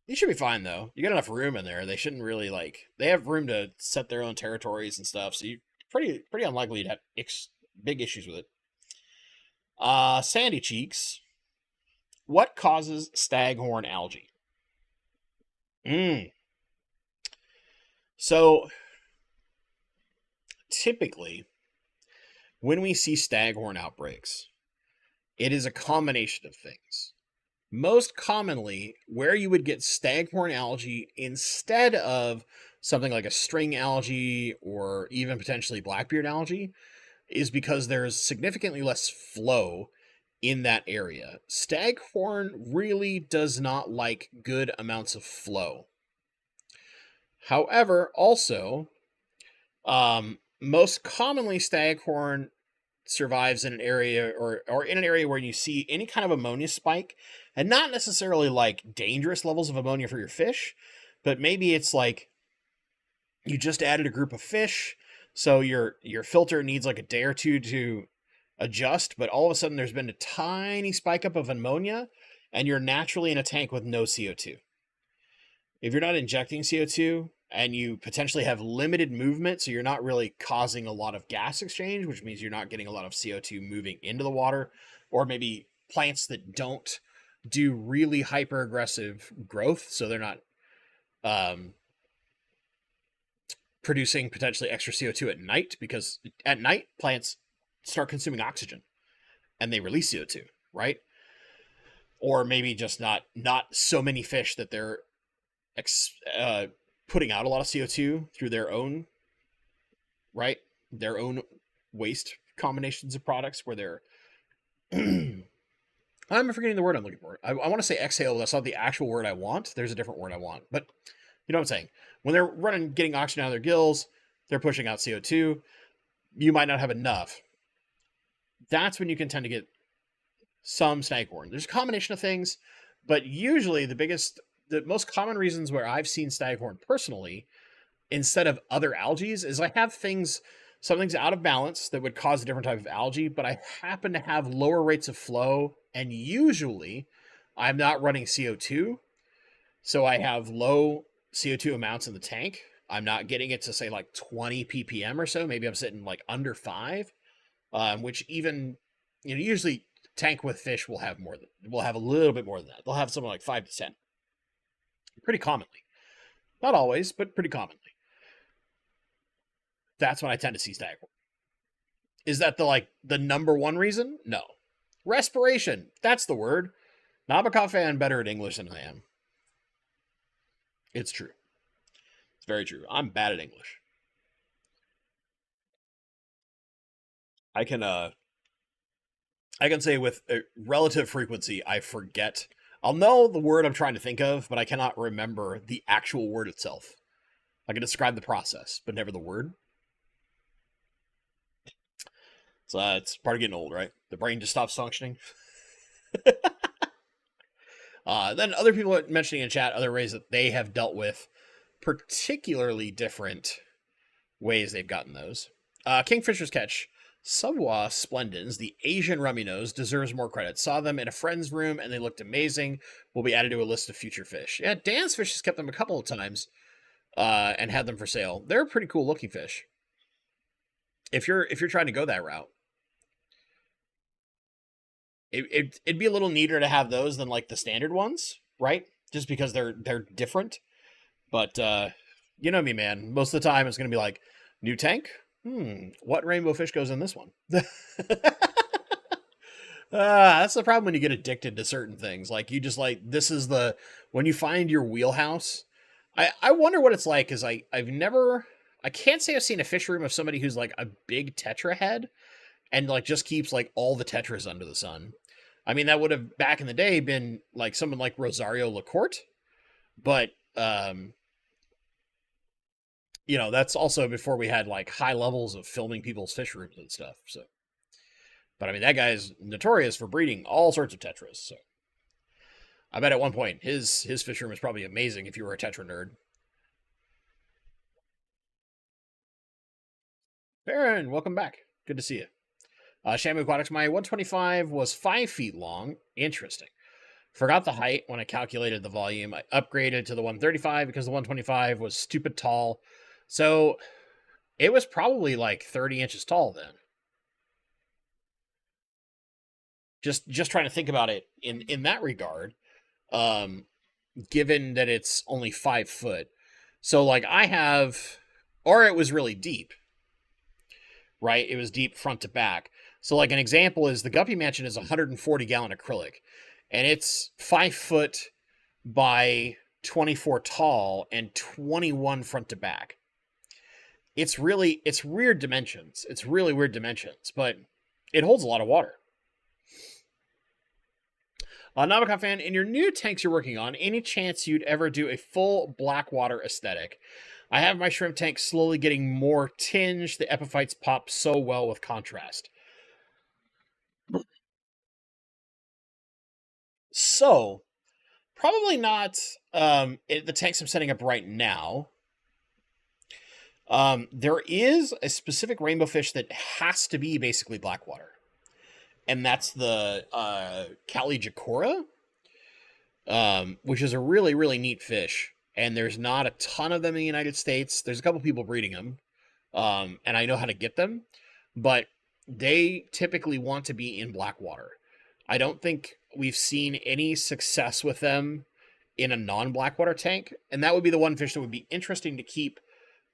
Speaker 1: You should be fine, though. You got enough room in there. They shouldn't really, like... They have room to set their own territories and stuff, so you pretty unlikely to have big issues with it. Sandy Cheeks. What causes staghorn algae? So, typically, when we see staghorn outbreaks, it is a combination of things. Most commonly, where you would get staghorn algae instead of something like a string algae or even potentially blackbeard algae is because there's significantly less flow in that area. Staghorn really does not like good amounts of flow. However, also, most commonly staghorn survives in an area or in an area where you see any kind of ammonia spike, and not necessarily like dangerous levels of ammonia for your fish, but maybe it's like you just added a group of fish, so your filter needs like a day or two to adjust, but all of a sudden there's been a tiny spike up of ammonia, and you're naturally in a tank with no CO2. If you're not injecting CO2 and you potentially have limited movement, so you're not really causing a lot of gas exchange, which means you're not getting a lot of CO2 moving into the water, or maybe plants that don't do really hyper aggressive growth, so they're not producing potentially extra CO2 at night, because at night plants start consuming oxygen and they release CO2, right? Or maybe just not so many fish that they're putting out a lot of CO2 through their own, right? Their own waste combinations of products where they're I'm forgetting the word I'm looking for. I want to say exhale. That's not the actual word I want. There's a different word I want. But you know what I'm saying? When they're getting oxygen out of their gills, they're pushing out CO2. You might not have enough. That's when you can tend to get some staghorn. There's a combination of things, but usually the most common reasons where I've seen staghorn personally, instead of other algae, is I have something's out of balance that would cause a different type of algae, but I happen to have lower rates of flow, and usually I'm not running CO2, so I have low CO2 amounts in the tank. I'm not getting it to say like 20 ppm or so. Maybe I'm sitting like under 5, which even, usually tank with fish will have a little bit more than that. They'll have something like 5 to 10. Pretty commonly. Not always, but pretty commonly. That's when I tend to see staghorn. Is that the number one reason? No. Respiration. That's the word. Nabokov fan better at English than I am. It's true. It's very true. I'm bad at English. I can say with a relative frequency, I forget. I'll know the word I'm trying to think of, but I cannot remember the actual word itself. I can describe the process, but never the word. So it's part of getting old, right? The brain just stops functioning. Then other people are mentioning in chat other ways that they have dealt with particularly different ways they've gotten those. Kingfisher's Catch. Savoir Splendens, the Asian rummy nose, deserves more credit. Saw them in a friend's room and they looked amazing. Will be added to a list of future fish. Yeah, Dan's Fish has kept them a couple of times and had them for sale. They're a pretty cool looking fish. If you're trying to go that route, it'd be a little neater to have those than like the standard ones, right? Just because they're different. But you know me, man. Most of the time it's going to be like, new tank? What rainbow fish goes in this one? That's the problem when you get addicted to certain things. Like you just when you find your wheelhouse. I wonder what it's like, because I can't say I've seen a fish room of somebody who's like a big tetra head and like just keeps like all the tetras under the sun. I mean, that would have back in the day been like someone like Rosario Lacorte, but that's also before we had like high levels of filming people's fish rooms and stuff. So, but I mean, that guy is notorious for breeding all sorts of tetras. So, I bet at one point his fish room is probably amazing if you were a tetra nerd. Baron, welcome back. Good to see you. Shamu Aquatics, my 125 was 5 feet long. Interesting. Forgot the height when I calculated the volume. I upgraded to the 135 because the 125 was stupid tall. So it was probably like 30 inches tall then. Just trying to think about it in that regard. Um, given that it's only 5 foot. So like I have, or it was really deep, right? It was deep front to back. So like an example is the Guppy Mansion is 140 gallon acrylic, and it's 5 foot by 24 tall and 21 front to back. It's weird dimensions. It's really weird dimensions, but it holds a lot of water. Nabokov fan, in your new tanks you're working on, any chance you'd ever do a full blackwater aesthetic? I have my shrimp tank slowly getting more tinged. The epiphytes pop so well with contrast. So, probably not the tanks I'm setting up right now. There is a specific rainbow fish that has to be basically blackwater, and that's the Caligicora, which is a really, really neat fish. And there's not a ton of them in the United States. There's a couple people breeding them, and I know how to get them, but they typically want to be in blackwater. I don't think we've seen any success with them in a non-blackwater tank, and that would be the one fish that would be interesting to keep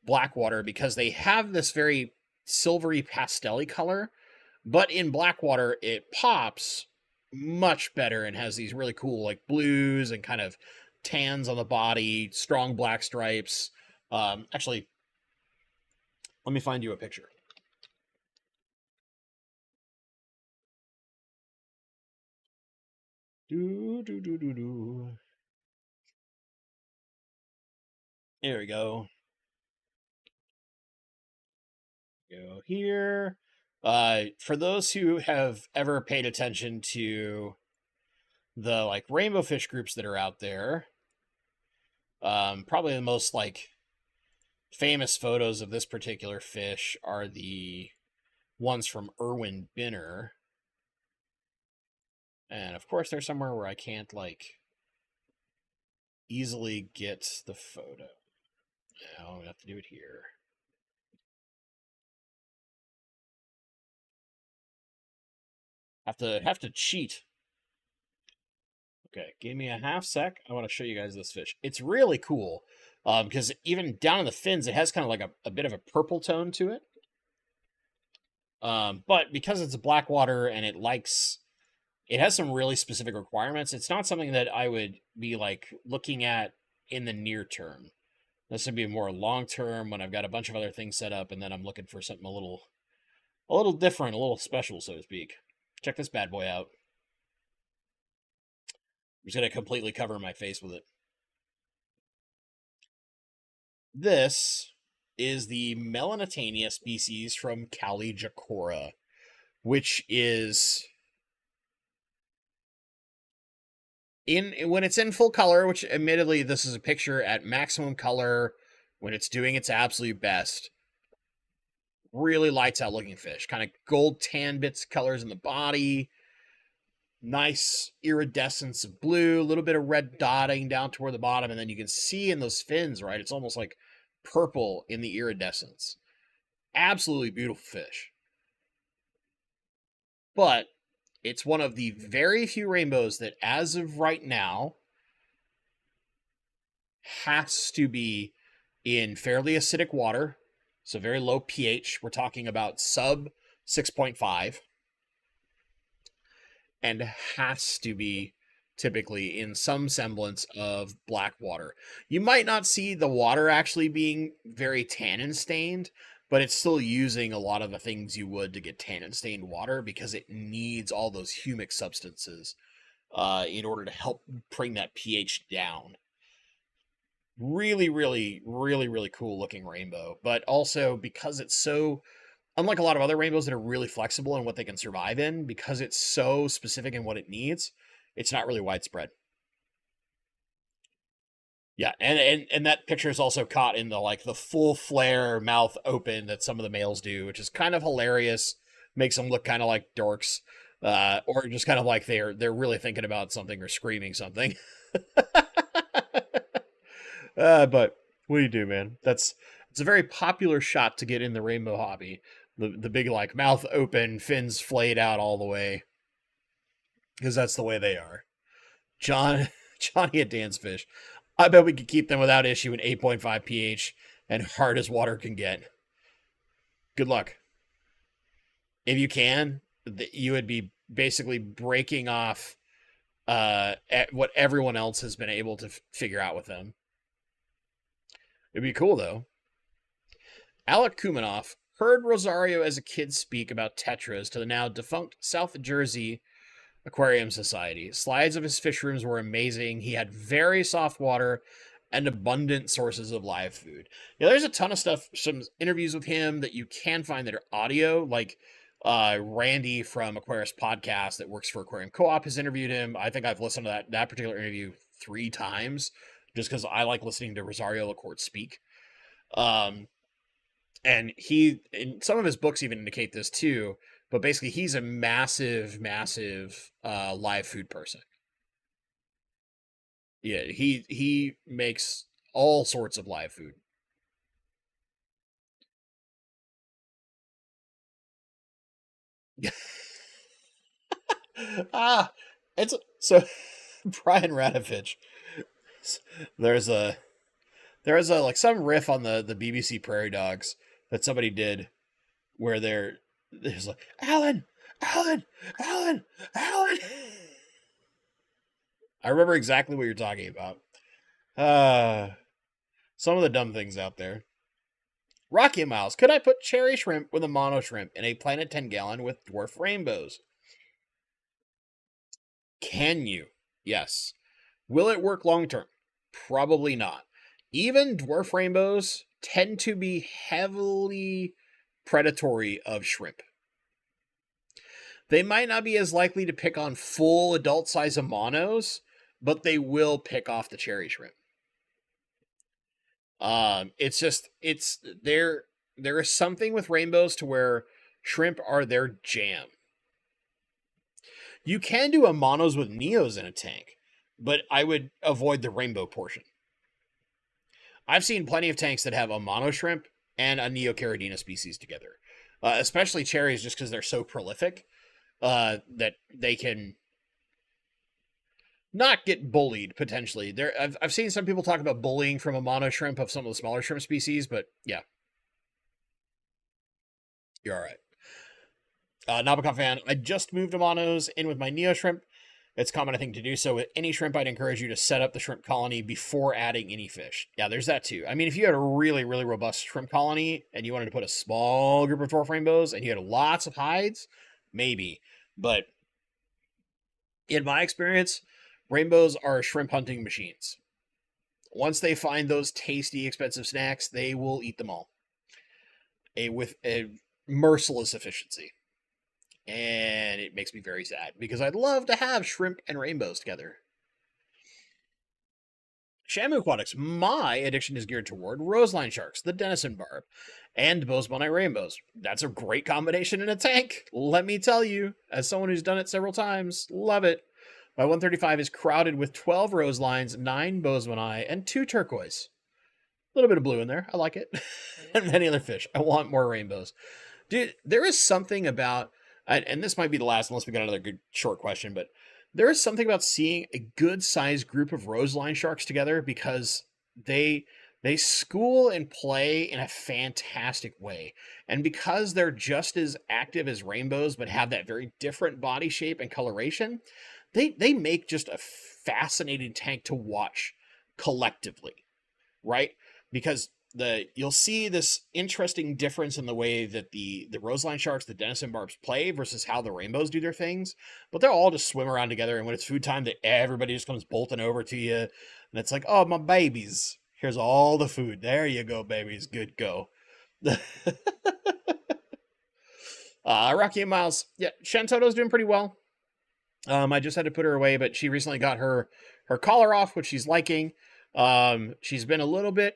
Speaker 1: blackwater because they have this very silvery pastel-y color, but in blackwater it pops much better and has these really cool like blues and kind of tans on the body, strong black stripes. Actually, let me find you a picture. There we go. Go here. For those who have ever paid attention to the like rainbow fish groups that are out there, probably the most like famous photos of this particular fish are the ones from Irwin Binner. And of course, they're somewhere where I can't like easily get the photo. Now we have to do it here. Have to cheat. Okay, give me a half sec. I want to show you guys this fish. It's really cool because even down in the fins, it has kind of like a bit of a purple tone to it. But because it's a blackwater and it has some really specific requirements, it's not something that I would be like looking at in the near term. This would be more long term when I've got a bunch of other things set up, and then I'm looking for something a little different, a little special, so to speak. Check this bad boy out. I'm just gonna completely cover my face with it. This is the Melanitania species from Caligicora, which is when it's in full color, which admittedly this is a picture at maximum color when it's doing its absolute best. Really lights out looking fish. Kind of gold tan bits colors in the body. Nice iridescence of blue, a little bit of red dotting down toward the bottom, and then you can see in those fins, right? It's almost like purple in the iridescence. Absolutely beautiful fish. But it's one of the very few rainbows that, as of right now, has to be in fairly acidic water. So very low pH. We're talking about sub 6.5. And has to be typically in some semblance of black water. You might not see the water actually being very tannin stained, but it's still using a lot of the things you would to get tannin stained water because it needs all those humic substances in order to help bring that pH down. Really, really, really, really cool looking rainbow, but also because it's so, unlike a lot of other rainbows that are really flexible in what they can survive in, because it's so specific in what it needs, it's not really widespread. Yeah, and that picture is also caught in the like the full flare mouth open that some of the males do, which is kind of hilarious makes them look kind of like dorks, or just kind of like they're really thinking about something or screaming something. But what do you do, man? It's a very popular shot to get in the rainbow hobby. The big like mouth open, fins flayed out all the way, because that's the way they are. John Johnny at Dan's Fish. I bet we could keep them without issue in 8.5 pH and hard as water can get. Good luck. If you can, you would be basically breaking off at what everyone else has been able to figure out with them. It'd be cool though. Alec Kumanoff heard Rosario as a kid speak about tetras to the now defunct South Jersey Aquarium Society. Slides of his fish rooms were amazing. He had very soft water and abundant sources of live food. Yeah, there's a ton of stuff, some interviews with him that you can find that are audio, like Randy from Aquarius Podcast that works for Aquarium Co-op has interviewed him. I think I've listened to that particular interview 3 times just because I like listening to Rosario Lacorte speak. And he, in some of his books even indicate this too, but basically he's a massive live food person. Yeah, he makes all sorts of live food. It's so Brian Radovich. There's a like some riff on the BBC Prairie Dogs that somebody did where there's like Alan. I remember exactly what you're talking about. Some of the dumb things out there. Rocky Miles. Could I put cherry shrimp with a mono shrimp in a Planet 10 gallon with dwarf rainbows? Can you? Yes. Will it work long term? Probably not. Even dwarf rainbows tend to be heavily predatory of shrimp. They might not be as likely to pick on full adult size of monos, but they will pick off the cherry shrimp. It's there is something with rainbows to where shrimp are their jam. You can do a monos with neos in a tank, but I would avoid the rainbow portion. I've seen plenty of tanks that have a mono shrimp and a Neocaridina species together, especially cherries, just because they're so prolific that they can not get bullied potentially. I've seen some people talk about bullying from a mono shrimp of some of the smaller shrimp species, but yeah, you're all right. Nabokov fan, I just moved a monos in with my Neo shrimp. It's common, I think, to do so with any shrimp. I'd encourage you to set up the shrimp colony before adding any fish. Yeah, there's that too. I mean, if you had a really, really robust shrimp colony and you wanted to put a small group of dwarf rainbows and you had lots of hides, maybe. But in my experience, rainbows are shrimp hunting machines. Once they find those tasty, expensive snacks, they will eat them all. With a merciless efficiency. And it makes me very sad because I'd love to have shrimp and rainbows together. Shamu Aquatics, my addiction is geared toward roseline sharks, the Denison barb, and Bozemanite rainbows. That's a great combination in a tank, let me tell you, as someone who's done it several times. Love it. My 135 is crowded with 12 roselines, 9 Bozemanite, and 2 turquoise. A little bit of blue in there. I like it. And many other fish. I want more rainbows. Dude, there is something about, and this might be the last unless we got another good short question, but there is something about seeing a good sized group of roseline sharks together because they school and play in a fantastic way. And because they're just as active as rainbows but have that very different body shape and coloration, they make just a fascinating tank to watch collectively, right? Because you'll see this interesting difference in the way that the roseline sharks, the Denison barbs play versus how the rainbows do their things. But they'll all just swim around together, and when it's food time, everybody just comes bolting over to you, and it's like, oh, my babies, here's all the food. There you go, babies. Good go. Rocky and Miles, yeah, Shantoto's doing pretty well. I just had to put her away, but she recently got her collar off, which she's liking. She's been a little bit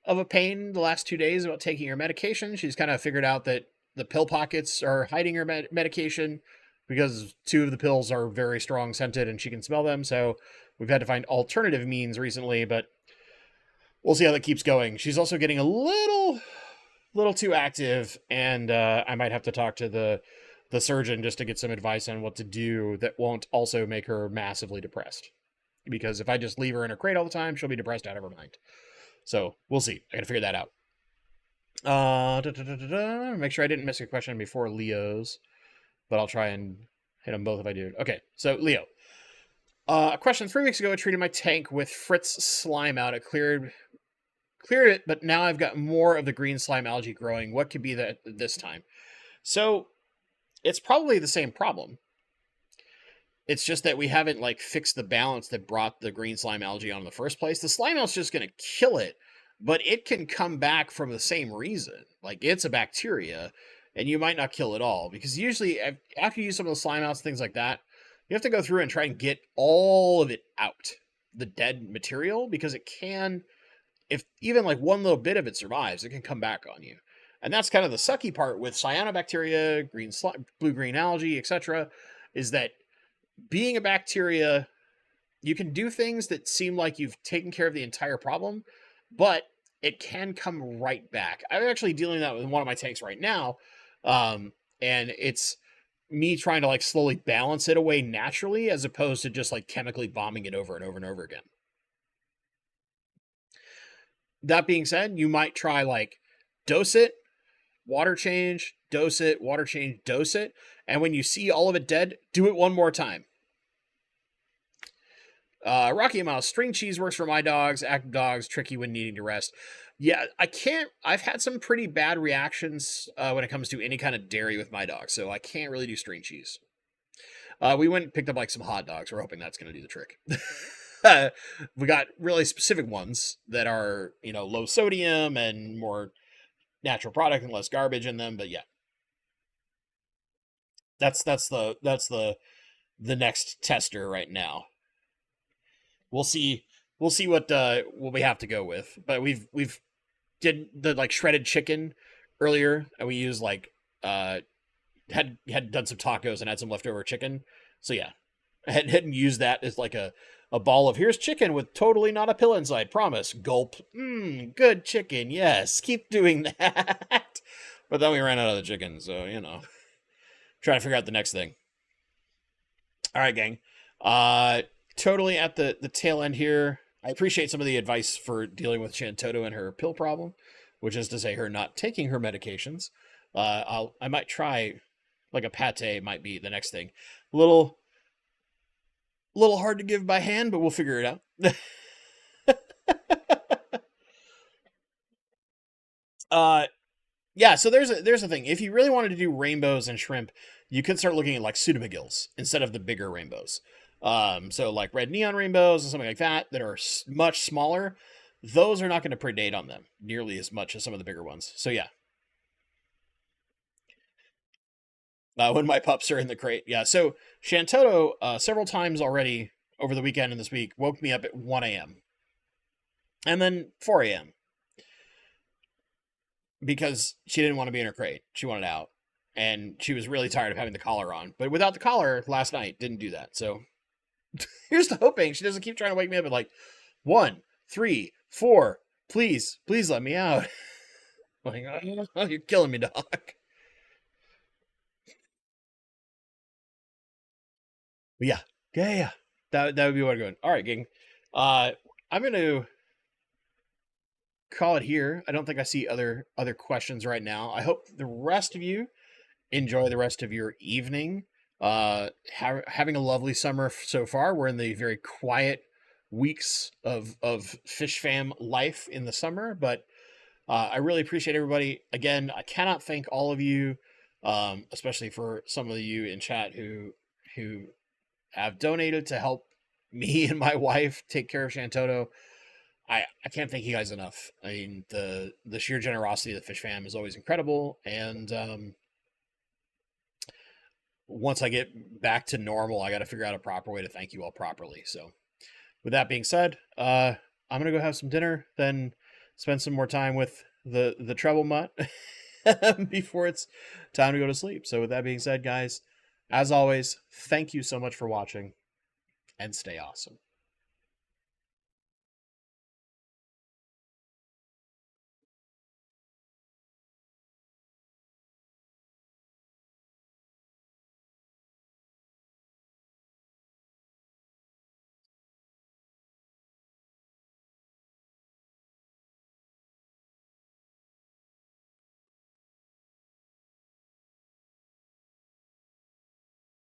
Speaker 1: of a pain the last 2 days about taking her medication. She's kind of figured out that the pill pockets are hiding her medication because 2 of the pills are very strong scented and she can smell them. So we've had to find alternative means recently, but we'll see how that keeps going. She's also getting a little too active, and I might have to talk to the surgeon just to get some advice on what to do that won't also make her massively depressed. Because if I just leave her in her crate all the time, she'll be depressed out of her mind. So we'll see. I gotta figure that out. Make sure I didn't miss a question before Leo's, but I'll try and hit them both if I do. Okay, so Leo. A question 3 weeks ago, I treated my tank with Fritz slime out. It cleared it, but now I've got more of the green slime algae growing. What could be that this time? So it's probably the same problem. It's just that we haven't like fixed the balance that brought the green slime algae on in the first place. The slime algae is just going to kill it, but it can come back from the same reason. Like it's a bacteria, and you might not kill it all, because usually after you use some of the slime outs, things like that, you have to go through and try and get all of it out, the dead material, because it can, if even like one little bit of it survives, it can come back on you. And that's kind of the sucky part with cyanobacteria, blue-green algae, etc., is that being a bacteria, you can do things that seem like you've taken care of the entire problem, but it can come right back. I'm actually dealing that with one of my tanks right now, and it's me trying to like slowly balance it away naturally, as opposed to just like chemically bombing it over and over and over again. That being said, you might try like dose it, water change, dose it, water change, dose it. And when you see all of it dead, do it one more time. Rocky Mouse, string cheese works for my dogs, active dogs, tricky when needing to rest. Yeah, I've had some pretty bad reactions when it comes to any kind of dairy with my dogs, so I can't really do string cheese. We went and picked up like some hot dogs. We're hoping that's going to do the trick. We got really specific ones that are, low sodium and more natural product and less garbage in them. But yeah, that's the next tester right now. We'll see what we have to go with. But we've did the like shredded chicken earlier, and we used like had done some tacos and had some leftover chicken. So yeah, I hadn't used that as like a ball of here's chicken with totally not a pill inside. Promise. Gulp. Good chicken. Yes. Keep doing that. But then we ran out of the chicken. So, trying to figure out the next thing. All right, gang. Totally at the tail end here. I appreciate some of the advice for dealing with Shantoto and her pill problem, which is to say her not taking her medications. I might try like a pate might be the next thing. Little hard to give by hand, but we'll figure it out. Yeah, so there's a thing. If you really wanted to do rainbows and shrimp, you could start looking at like pseudomagills instead of the bigger rainbows. So like red neon rainbows and something like that are much smaller. Those are not going to predate on them nearly as much as some of the bigger ones. So yeah. When my pups are in the crate. Yeah, so Shantoto, several times already over the weekend and this week, woke me up at 1 a.m. and then 4 a.m. because she didn't want to be in her crate. She wanted out. And she was really tired of having the collar on. But without the collar last night, didn't do that. So here's to hoping she doesn't keep trying to wake me up at like 1, 3, 4. Please let me out. Like, oh, you're killing me, dog. But yeah. That would be what I'm going. All right, gang. I'm going to call it here. I don't think I see other questions right now. I hope the rest of you enjoy the rest of your evening. Having a lovely summer so far. We're in the very quiet weeks of Fish Fam life in the summer, but I really appreciate everybody. Again, I cannot thank all of you, especially for some of you in chat who have donated to help me and my wife take care of Shantoto. I can't thank you guys enough. I mean, the sheer generosity of the Fish Fam is always incredible, and once I get back to normal, I got to figure out a proper way to thank you all properly. So, with that being said, I'm gonna go have some dinner, then spend some more time with the treble mutt, before it's time to go to sleep. So with that being said, guys, as always, thank you so much for watching, and stay awesome.